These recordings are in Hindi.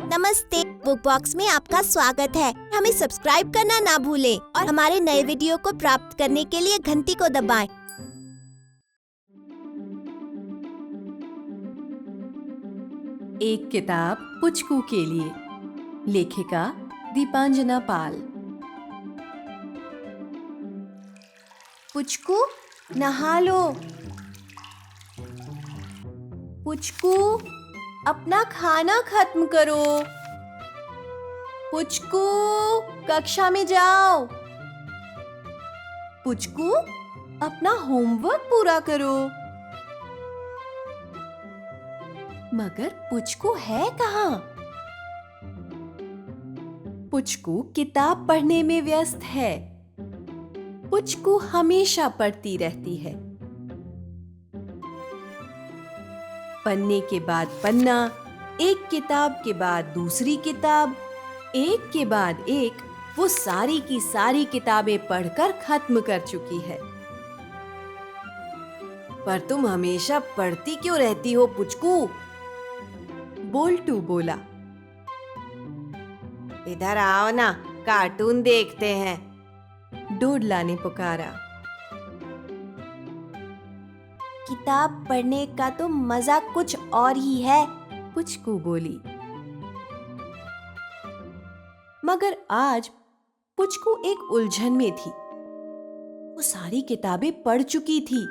नमस्ते, बुक बॉक्स में आपका स्वागत है। हमें सब्सक्राइब करना ना भूलें और हमारे नए वीडियो को प्राप्त करने के लिए घंटी को दबाएं। एक किताब पुचकू के लिए, लेखिका दीपांजना पाल। पुचकू, नहा लो। पुचकू, अपना खाना खत्म करो। पुचकू, कक्षा में जाओ। पुचकू, अपना होमवर्क पूरा करो। मगर पुचकू है कहाँ? पुचकू किताब पढ़ने में व्यस्त है। पुचकू हमेशा पढ़ती रहती है। पन्ने के बाद पन्ना, एक किताब के बाद दूसरी किताब, एक के बाद एक, वो सारी की सारी किताबें पढ़कर खत्म कर चुकी है। पर तुम हमेशा पढ़ती क्यों रहती हो पुचकू? बोल्टू बोला। इधर आओ ना, कार्टून देखते हैं, डोडला ने पुकारा। किताब पढ़ने का तो मजा कुछ और ही है, पुचकू बोली। मगर आज पुचकू एक उलझन में थी। वो सारी किताबें पढ़ चुकी थी।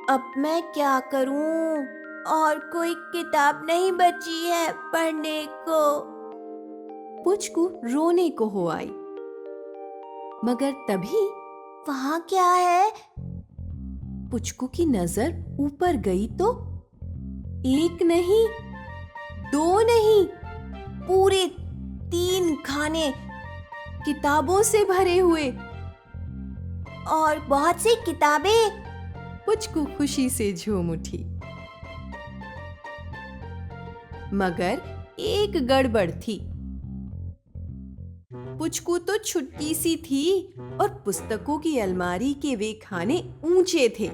अब मैं क्या करूं? और कोई किताब नहीं बची है पढ़ने को। पुचकू रोने को हो आई। मगर तभी वहां क्या है? पुचकू की नजर ऊपर गई तो एक नहीं, दो नहीं, पूरे 3 खाने किताबों से भरे हुए। और बहुत सी किताबें। पुचकू खुशी से झूम उठी। मगर एक गड़बड़ थी। पुचकू तो छुटकी सी थी और पुस्तकों की अलमारी के वे खाने ऊंचे थे।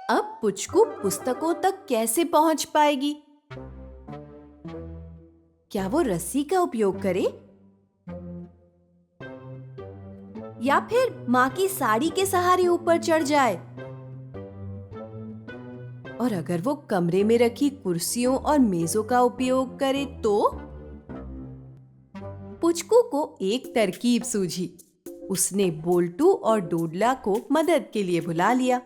अब पुचकू पुस्तकों तक कैसे पहुंच पाएगी? क्या वो रस्सी का उपयोग करे? या फिर माँ की साड़ी के सहारे ऊपर चढ़ जाए? और अगर वो कमरे में रखी कुर्सियों और मेजों का उपयोग करे तो? पुचकू को एक तरकीब सूझी। उसने बोल्टू और डोडला को मदद के लिए बुला लिया।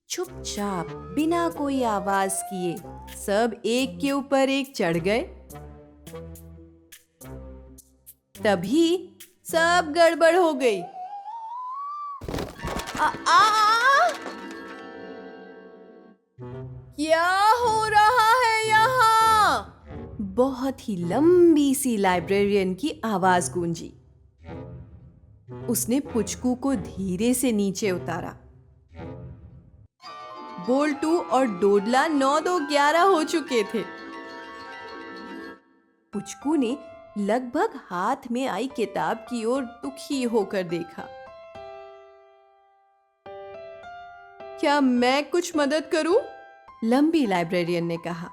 चुपचाप बिना कोई आवाज किए सब एक के ऊपर एक चढ़ गए। तभी सब गड़बड़ हो गई। क्या हो रहा है यहाँ? बहुत ही लंबी सी लाइब्रेरियन की आवाज गूंजी। उसने पुचकू को धीरे से नीचे उतारा। बोल्टू और डोडला 9-2-11 हो चुके थे। पुचकू ने लगभग हाथ में आई किताब की ओर दुखी होकर देखा। क्या मैं कुछ मदद करूं? लंबी लाइब्रेरियन ने कहा।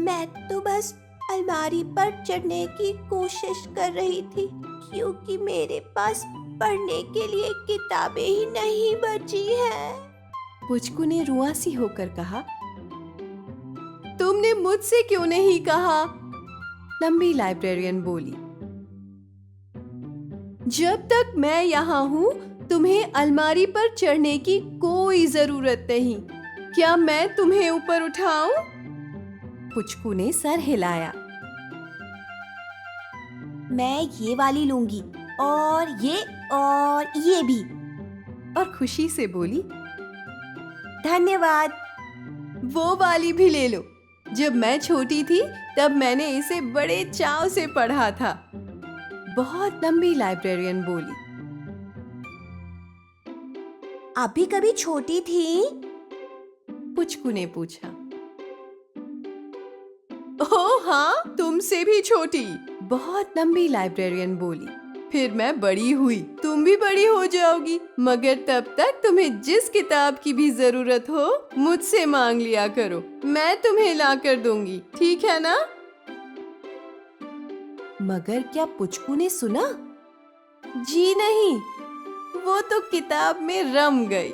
मैं तो बस अलमारी पर चढ़ने की कोशिश कर रही थी, क्योंकि मेरे पास पढ़ने के लिए किताबें ही नहीं बची हैं। पुचकू ने रुआसी होकर कहा। तुमने मुझसे क्यों नहीं कहा? लंबी लाइब्रेरियन बोली। जब तक मैं यहाँ हूँ, तुम्हें अलमारी पर चढ़ने की कोई जरूरत नहीं। क्या मैं तुम्हें ऊपर उठाऊं? पुचकू ने सर हिलाया। मैं ये वाली लूंगी और ये भी। और खुशी से बोली, धन्यवाद। वो वाली भी ले लो। जब मैं छोटी थी तब मैंने इसे बड़े चाव से पढ़ा था। बहुत लंबी लाइब्रेरियन बोली। आप भी कभी छोटी थी? पुचकू ने पूछा। ओह हाँ, तुमसे भी छोटी। बहुत लंबी लाइब्रेरियन बोली। फिर मैं बड़ी हुई, तुम भी बड़ी हो जाओगी, मगर तब तक तुम्हें जिस किताब की भी जरूरत हो मुझसे मांग लिया करो, मैं तुम्हें ला कर दूंगी, ठीक है ना? मगर क्या पुचकू ने सुना? जी नहीं, वो तो किताब में रम गई।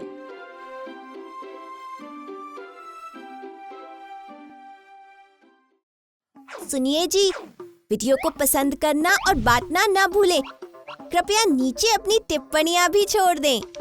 सुनिए जी, वीडियो को पसंद करना और बांटना ना भूलें। कृपया नीचे अपनी टिप्पणियां भी छोड़ दें।